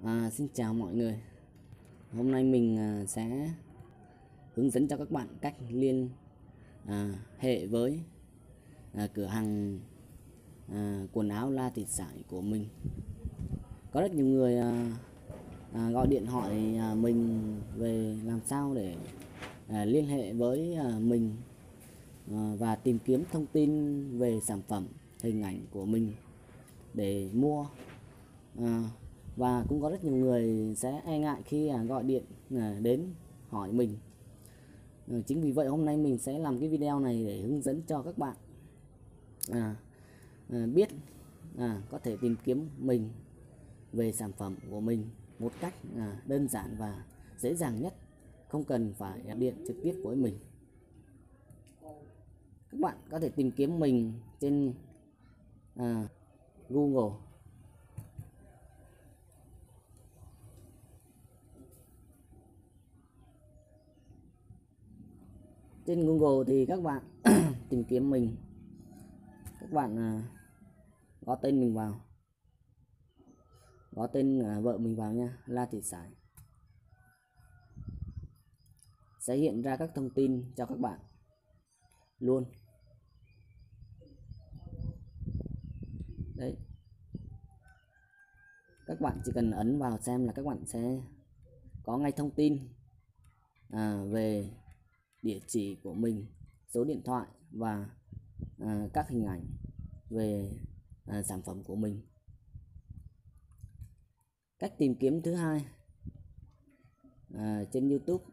Xin chào mọi người. Hôm nay mình sẽ hướng dẫn cho các bạn cách liên hệ với cửa hàng quần áo La Thị Sải của mình. Có rất nhiều người gọi điện hỏi mình về làm sao để liên hệ với mình và tìm kiếm thông tin về sản phẩm, hình ảnh của mình để mua. Và cũng có rất nhiều người sẽ e ngại khi gọi điện đến hỏi mình. Chính vì vậy hôm nay mình sẽ làm cái video này để hướng dẫn cho các bạn biết có thể tìm kiếm mình về sản phẩm của mình một cách đơn giản và dễ dàng nhất, không cần phải điện trực tiếp với mình. Các bạn có thể tìm kiếm mình trên Google. Trên Google thì các bạn tìm kiếm mình, các bạn gõ tên mình vào, gõ tên vợ mình vào nha, La Thị Sải, sẽ hiện ra các thông tin cho các bạn luôn. Đấy, các bạn chỉ cần ấn vào xem là các bạn sẽ có ngay thông tin về địa chỉ của mình, số điện thoại và các hình ảnh về sản phẩm của mình. Cách tìm kiếm thứ hai, trên YouTube.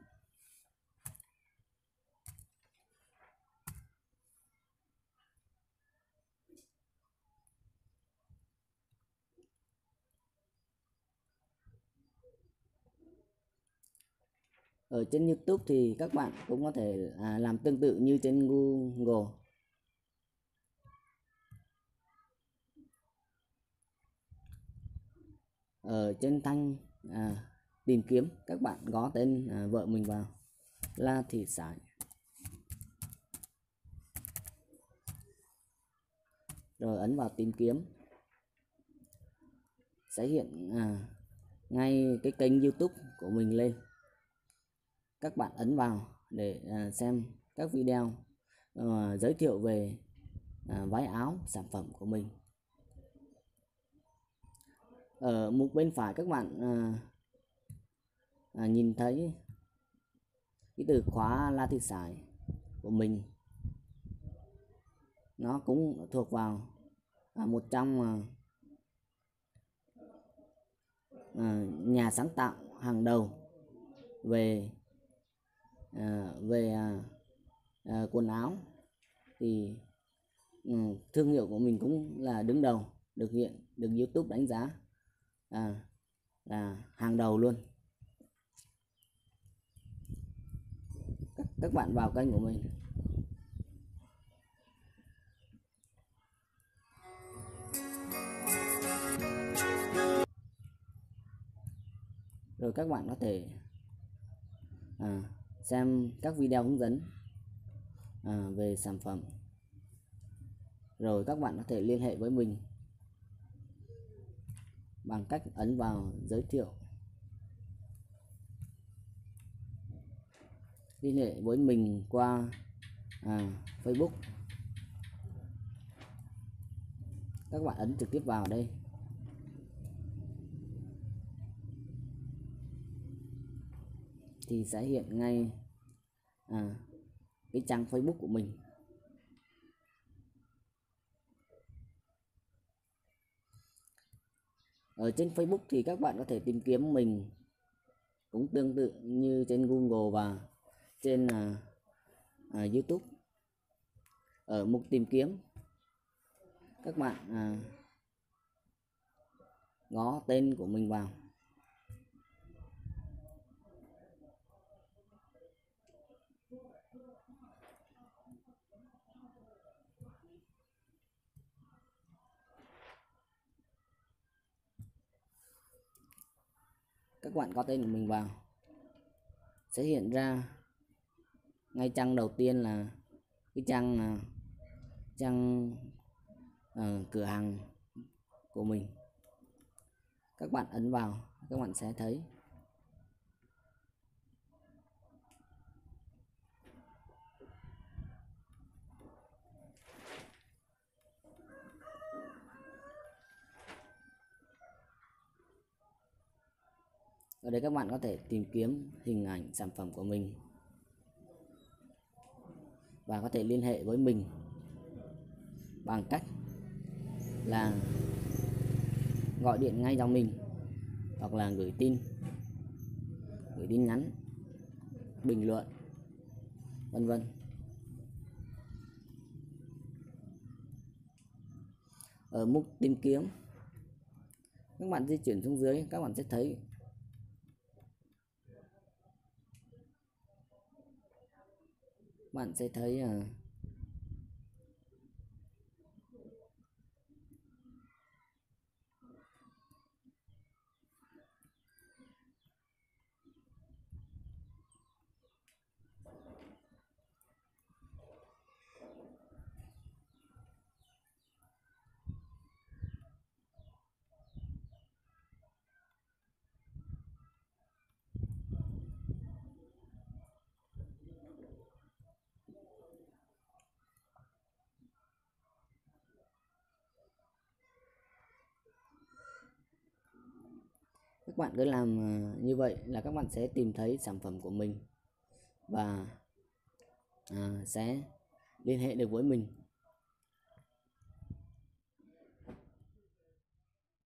Ở trên YouTube thì các bạn cũng có thể làm tương tự như trên Google. Ở trên thanh tìm kiếm, các bạn gõ tên vợ mình vào, La Thị Sải, rồi ấn vào tìm kiếm, sẽ hiện ngay cái kênh YouTube của mình lên. Các bạn ấn vào để xem các video giới thiệu về váy áo sản phẩm của mình. Ở mục bên phải các bạn nhìn thấy cái từ khóa La Thị Sải của mình, nó cũng thuộc vào một trong nhà sáng tạo hàng đầu về quần áo. Thì thương hiệu của mình cũng là đứng đầu, được YouTube đánh giá là hàng đầu luôn. Các bạn vào kênh của mình, rồi các bạn có thể xem các video hướng dẫn về sản phẩm, rồi các bạn có thể liên hệ với mình bằng cách ấn vào giới thiệu, liên hệ với mình qua Facebook. Các bạn ấn trực tiếp vào đây, thì sẽ hiện ngay cái trang Facebook của mình. Ở trên Facebook thì các bạn có thể tìm kiếm mình cũng tương tự như trên Google và trên YouTube. Ở mục tìm kiếm, các bạn gõ tên của mình vào, các bạn có tên của mình vào, sẽ hiện ra ngay trang đầu tiên là cái trang cửa hàng của mình. Các bạn ấn vào các bạn sẽ thấy ở đây các bạn có thể tìm kiếm hình ảnh sản phẩm của mình và có thể liên hệ với mình bằng cách là gọi điện ngay cho mình hoặc là gửi tin nhắn, bình luận, vân vân. Ở mục tìm kiếm, các bạn di chuyển xuống dưới, các bạn sẽ thấy các bạn cứ làm như vậy là các bạn sẽ tìm thấy sản phẩm của mình và sẽ liên hệ được với mình.